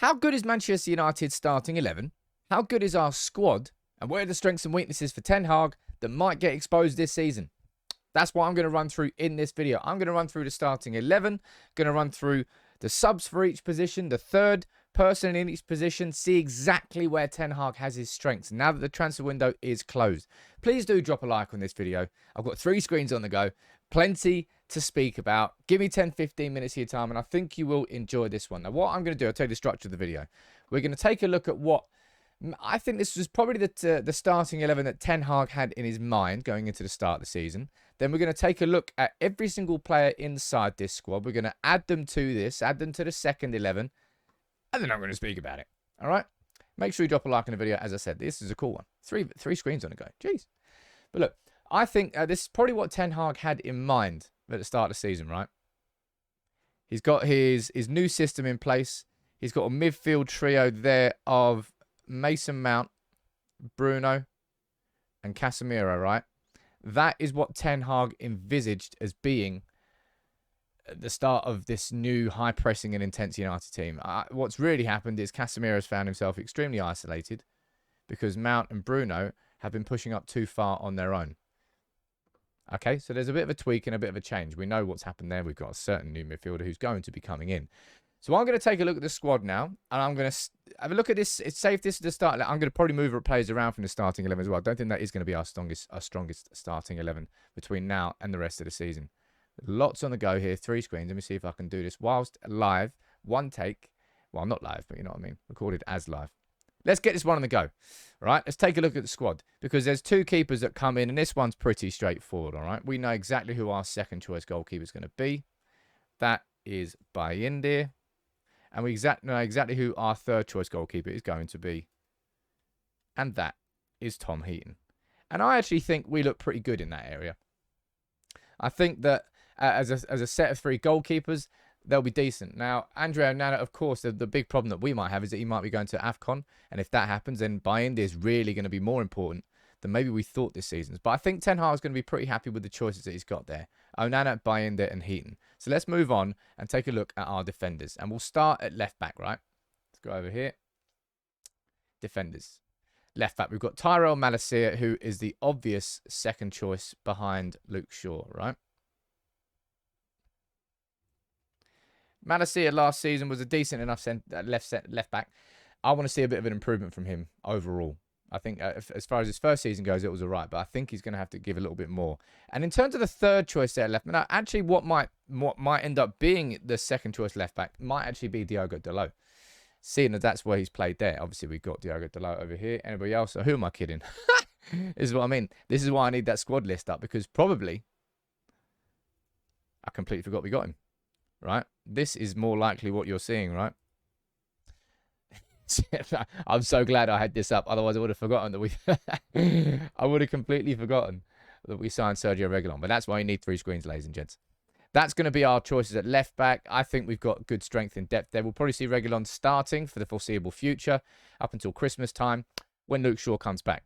how good is Manchester United's starting 11? How good is our squad? And where are the strengths and weaknesses for Ten Hag that might get exposed this season? That's what I'm going to run through in this video. I'm going to run through the starting 11, going to run through the subs for each position, the third person in each position, see exactly where Ten Hag has his strengths now that the transfer window is closed. Please do drop a like on this video. I've got 3 screens on the go, plenty to speak about. Give me 10-15 minutes of your time, and I think you will enjoy this one. Now, what I'm going to do, I'll tell you the structure of the video. We're going to take a look at what I think this was probably the starting 11 that Ten Hag had in his mind going into the start of the season. Then we're going to take a look at every single player inside this squad. We're going to add them to this, add them to the second 11, and then I'm going to speak about it. All right? Make sure you drop a like on the video. As I said, this is a cool one. Three screens on the go. Jeez. But look, I think this is probably what Ten Hag had in mind at the start of the season, right? He's got his new system in place. He's got a midfield trio there of Mason Mount, Bruno, and Casemiro, right? That is what Ten Hag envisaged as being at the start of this new high-pressing and intense United team. What's really happened is Casemiro's found himself extremely isolated because Mount and Bruno have been pushing up too far on their own. Okay, so there's a bit of a tweak and a bit of a change. We know what's happened there. We've got a certain new midfielder who's going to be coming in. So I'm going to take a look at the squad now, and I'm going to have a look at this. It's safe. This is the start. I'm going to probably move players around from the starting 11 as well. I don't think that is going to be our strongest starting 11 between now and the rest of the season. Lots on the go here. 3 screens. Let me see if I can do this whilst live. One take. Well, not live, but you know what I mean. Recorded as live. Let's get this one on the go. All right, let's take a look at the squad because there's 2 keepers that come in, and this one's pretty straightforward. All right, we know exactly who our second choice goalkeeper is going to be. That is Bayindir. And we know exactly who our third choice goalkeeper is going to be. And that is Tom Heaton. And I actually think we look pretty good in that area. I think that as a set of 3 goalkeepers, they'll be decent. Now, Andre Onana, of course, the big problem that we might have is that he might be going to AFCON. And if that happens, then Bayindir is really going to be more important than maybe we thought this season. But I think Ten Hag is going to be pretty happy with the choices that he's got there. Onana, Bayindir, and Heaton. So let's move on and take a look at our defenders. And we'll start at left back, right? Let's go over here. Defenders. Left back, we've got Tyrell Malacia, who is the obvious second choice behind Luke Shaw, right? Malacia last season was a decent enough left back. I want to see a bit of an improvement from him overall. I think as far as his first season goes, it was all right, but I think he's going to have to give a little bit more. And in terms of the third choice there left, now actually what might end up being the second choice left back might actually be Diogo Dalot. Seeing that that's where he's played there. Obviously, we've got Diogo Dalot over here. Anybody else? So who am I kidding? This is what I mean. This is why I need that squad list up, because probably I completely forgot we got him. Right? This is more likely what you're seeing, right? I'm so glad I had this up. Otherwise, I would have forgotten that I would have completely forgotten that we signed Sergio Reguilon. But that's why you need 3 screens, ladies and gents. That's going to be our choices at left back. I think we've got good strength in depth there. We'll probably see Reguilon starting for the foreseeable future up until Christmas time when Luke Shaw comes back.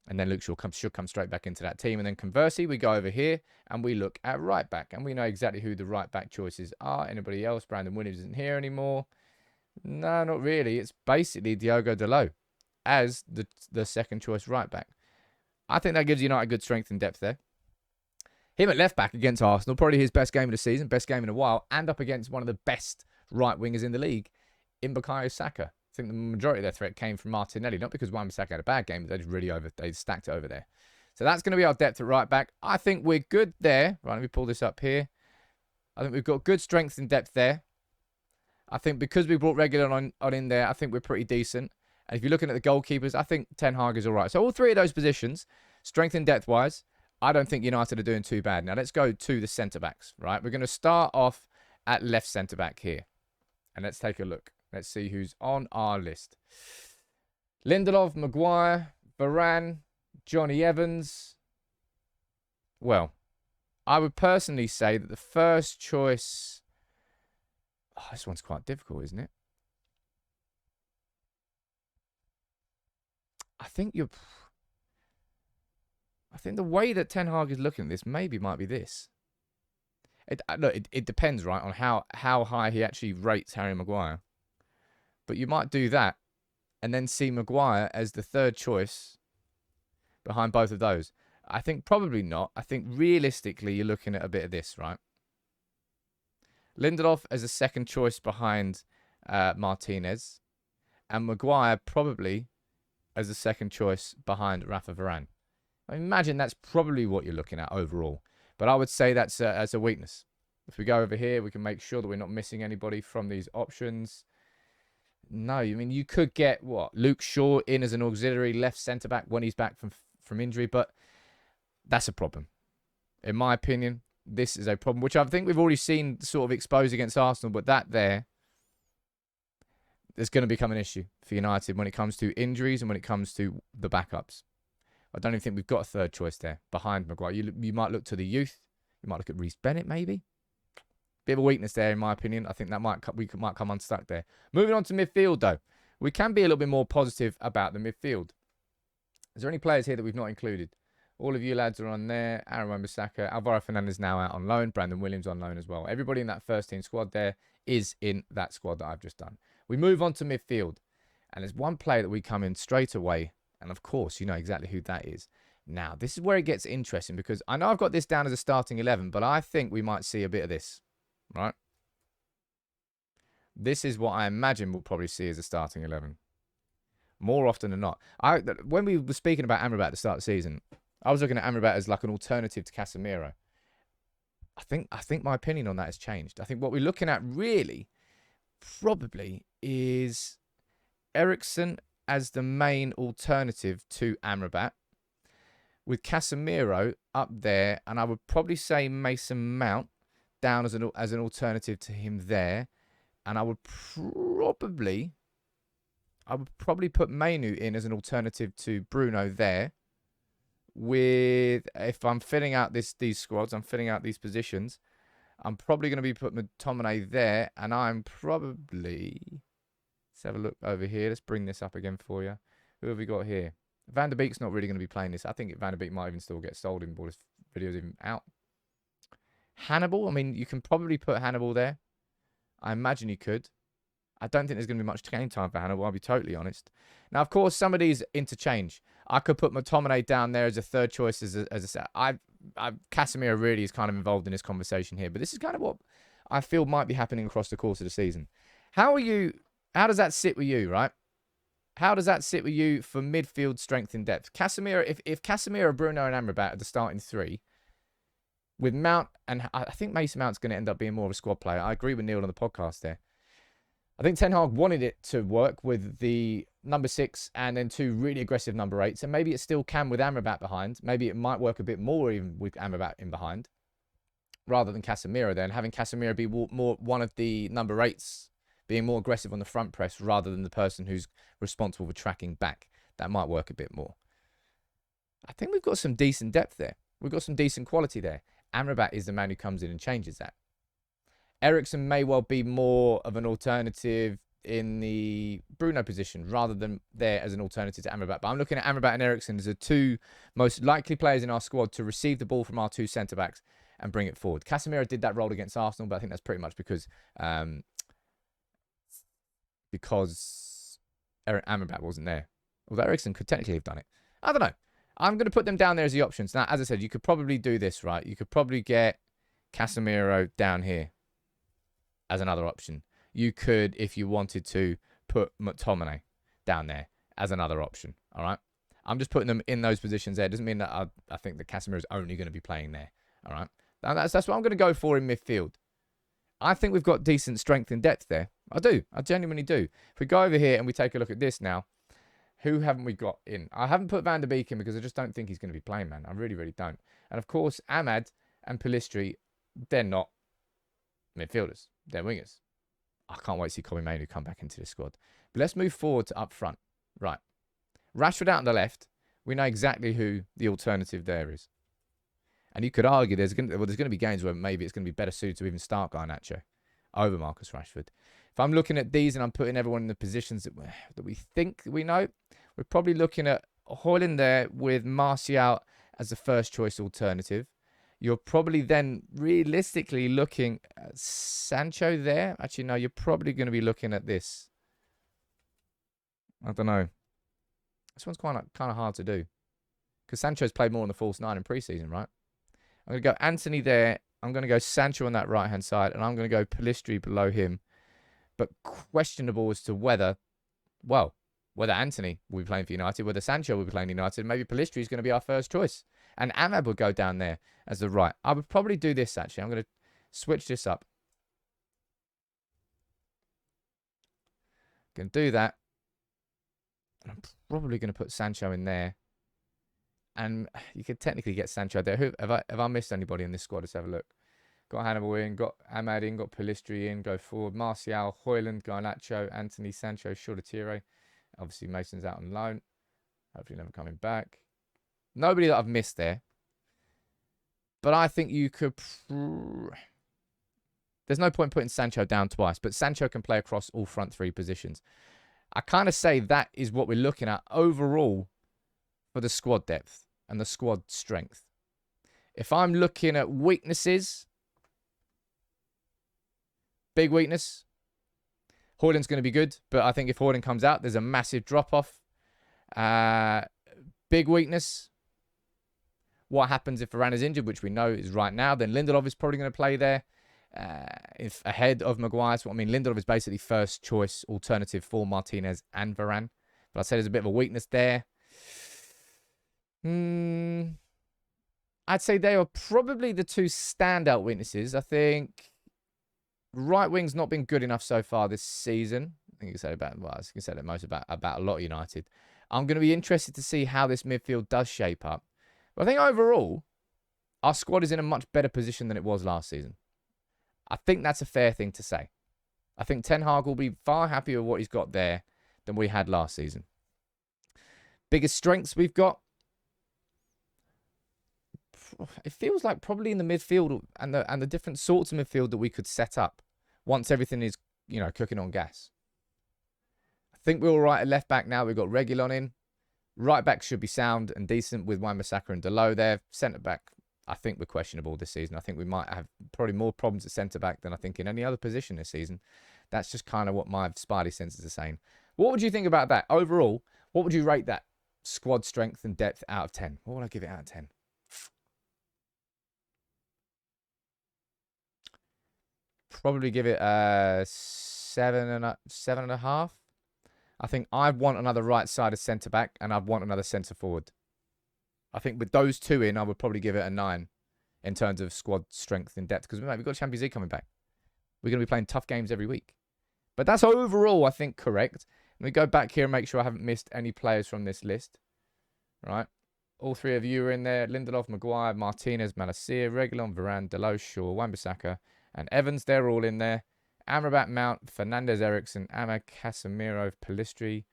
And then Luke Shaw should come straight back into that team. And then conversely, we go over here and we look at right back. And we know exactly who the right back choices are. Anybody else? Brandon Williams isn't here anymore. No, not really. It's basically Diogo Dalot as the second choice right back. I think that gives United good strength and depth there. Him at left back against Arsenal, probably his best game of the season, best game in a while, and up against one of the best right wingers in the league, in Bukayo Saka. I think the majority of their threat came from Martinelli, not because Wan-Bissaka had a bad game, but they stacked it over there. So that's going to be our depth at right back. I think we're good there. Right, let me pull this up here. I think we've got good strength and depth there. I think because we brought Reguilon on in there, I think we're pretty decent. And if you're looking at the goalkeepers, I think Ten Hag is all right. So all 3 of those positions, strength and depth-wise, I don't think United are doing too bad. Now let's go to the centre-backs, right? We're going to start off at left centre-back here. And let's take a look. Let's see who's on our list. Lindelof, Maguire, Varane, Johnny Evans. Well, I would personally say that the first choice... Oh, this one's quite difficult, isn't it? I think the way that Ten Hag is looking at this maybe might be this. It depends, right, on how high he actually rates Harry Maguire. But you might do that and then see Maguire as the third choice behind both of those. I think probably not. I think realistically, you're looking at a bit of this, right? Lindelof as a second choice behind Martinez, and Maguire probably as a second choice behind Rafa Varane. I imagine that's probably what you're looking at overall. But I would say that's a weakness. If we go over here, we can make sure that we're not missing anybody from these options. No, I mean, you could get, what, Luke Shaw in as an auxiliary left centre-back when he's back from injury, but that's a problem. In my opinion, this is a problem, which I think we've already seen sort of exposed against Arsenal, but that there is going to become an issue for United when it comes to injuries and when it comes to the backups. I don't even think we've got a third choice there behind Maguire. You might look to the youth. You might look at Reece Bennett, maybe. Bit of a weakness there, in my opinion. I think that might come unstuck there. Moving on to midfield, though. We can be a little bit more positive about the midfield. Is there any players here that we've not included? All of you lads are on there. Aaron Wan-Bissaka, Alvaro Fernandez now out on loan. Brandon Williams on loan as well. Everybody in that first team squad there is in that squad that I've just done. We move on to midfield. And there's one player that we come in straight away. And of course, you know exactly who that is. Now, this is where it gets interesting because I know I've got this down as a starting 11, but I think we might see a bit of this. Right? This is what I imagine we'll probably see as a starting 11. More often than not. When we were speaking about Amrabat at the start of the season, I was looking at Amrabat as like an alternative to Casemiro. I think my opinion on that has changed. I think what we're looking at really probably is Eriksen as the main alternative to Amrabat, with Casemiro up there, and I would probably say Mason Mount down as an alternative to him there, and I would probably put Mainu in as an alternative to Bruno there. With, if I'm filling out these squads, I'm filling out these positions, I'm probably going to be putting McTominay there, and I'm probably, let's have a look over here. Let's bring this up again for you. Who have we got here? Van der Beek's not really going to be playing this. I think Van der Beek might even still get sold in before this video's even out. Hannibal, I mean, you can probably put Hannibal there. I imagine you could. I don't think there's going to be much game time for Hannibal, I'll be totally honest. Now, of course, some of these interchange. I could put McTominay down there as a third choice. Casemiro really is kind of involved in this conversation here, but this is kind of what I feel might be happening across the course of the season. How does that sit with you, right? How does that sit with you for midfield strength and depth? Casemiro, if Casemiro, Bruno, and Amrabat are the starting three, with Mount, and I think Mason Mount's going to end up being more of a squad player. I agree with Neil on the podcast there. I think Ten Hag wanted it to work with the number 6 and then 2 really aggressive number 8s. And maybe it still can with Amrabat behind. Maybe it might work a bit more even with Amrabat in behind, rather than Casemiro then. Having Casemiro be more one of the number 8s, being more aggressive on the front press rather than the person who's responsible for tracking back. That might work a bit more. I think we've got some decent depth there. We've got some decent quality there. Amrabat is the man who comes in and changes that. Eriksen may well be more of an alternative in the Bruno position rather than there as an alternative to Amrabat. But I'm looking at Amrabat and Eriksen as the 2 most likely players in our squad to receive the ball from our 2 centre-backs and bring it forward. Casemiro did that role against Arsenal, but I think that's pretty much because Amrabat wasn't there. Although Eriksen could technically have done it. I don't know. I'm going to put them down there as the options. Now, as I said, you could probably do this, right? You could probably get Casemiro down here as another option. You could, if you wanted to, put McTominay down there as another option. All right? I'm just putting them in those positions there. It doesn't mean that I think that Casemiro is only going to be playing there. All right? Now, that's what I'm going to go for in midfield. I think we've got decent strength and depth there. I do. I genuinely do. If we go over here and we take a look at this now, who haven't we got in? I haven't put Van der Beek in because I just don't think he's going to be playing, man. I really, really don't. And of course, Ahmad and Pellistri, they're not midfielders. They're wingers. I can't wait to see Kobe Mainu come back into the squad. But let's move forward to up front. Right. Rashford out on the left. We know exactly who the alternative there is. And you could argue there's going to be games where maybe it's going to be better suited to even start Garnacho over Marcus Rashford. If I'm looking at these and I'm putting everyone in the positions that we think we know, we're probably looking at Højlund there with Martial as the first choice alternative. You're probably then realistically looking at Sancho there. Actually, no, you're probably going to be looking at this. I don't know. This one's kind of hard to do. Because Sancho's played more on the false 9 in pre-season, right? I'm going to go Anthony there. I'm going to go Sancho on that right-hand side. And I'm going to go Pellistri below him. But questionable as to whether Anthony will be playing for United, whether Sancho will be playing for United. Maybe Pellistri is going to be our first choice. And Ahmad will go down there as the right. I would probably do this, actually. I'm going to switch this up. Going to do that. And I'm probably going to put Sancho in there. And you could technically get Sancho there. Have I missed anybody in this squad? Let's have a look. Got Hannibal in, got Ahmad in, got Pellistri in, go forward. Martial, Højlund, Garnacho, Anthony, Sancho, Shorter. Obviously, Mason's out on loan. Hopefully never coming back. Nobody that I've missed there. But I think you could... There's no point putting Sancho down twice, but Sancho can play across all front three positions. I kind of say that is what we're looking at overall for the squad depth and the squad strength. If I'm looking at weaknesses, big weakness, Højlund's going to be good, but I think if Højlund comes out, there's a massive drop-off. Big weakness, what happens if Varane is injured, which we know is right now, then Lindelof is probably going to play there if ahead of Maguire. So, I mean, Lindelof is basically first choice alternative for Martinez and Varane. But I say there's a bit of a weakness there. I'd say they are probably the two standout weaknesses. I think right wing's not been good enough so far this season. I think you can say about, well, I can say that most about a lot of United. I'm going to be interested to see how this midfield does shape up. But I think overall, our squad is in a much better position than it was last season. I think that's a fair thing to say. I think Ten Hag will be far happier with what he's got there than we had last season. Biggest strengths we've got. It feels like probably in the midfield and the different sorts of midfield that we could set up once everything is, cooking on gas. I think we're all right at left back now. We've got Reguilon in. Right back should be sound and decent with Wan-Bissaka and Dalot there. Centre back, I think we're questionable this season. I think we might have probably more problems at centre back than I think in any other position this season. That's just kind of what my spidey senses are saying. What would you think about that? Overall, what would you rate that squad strength and depth out of 10? What would I give it out of 10? Probably give it a 7.5. I think I want another right-sided centre-back and I'd want another centre-forward. I think with those two in, I would probably give it a 9 in terms of squad strength and depth. Because we've got Champions League coming back. We're going to be playing tough games every week. But that's overall, I think, correct. Let me go back here and make sure I haven't missed any players from this list. Right. All three of you are in there. Lindelof, Maguire, Martinez, Malacia, Reguilon, Varane, Dalot, Shaw, Wan-Bissaka, and Evans. They're all in there. Amrabat, Mount, Fernandez, Eriksson, Ama, Casemiro, Pellistri.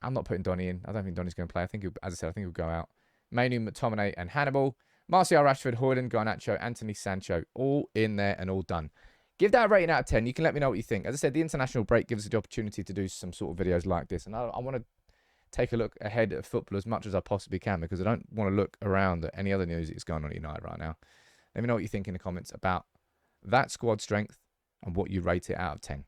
I'm not putting Donny in. I don't think Donny's going to play. I think, as I said, I think he'll go out. Mainu, McTominay, and Hannibal. Martial, Rashford, Højlund, Garnacho, Anthony, Sancho. All in there and all done. Give that a rating out of 10. You can let me know what you think. As I said, the international break gives us the opportunity to do some sort of videos like this. And I want to take a look ahead at football as much as I possibly can because I don't want to look around at any other news that's going on at United right now. Let me know what you think in the comments about that squad strength and what you rate it out of 10.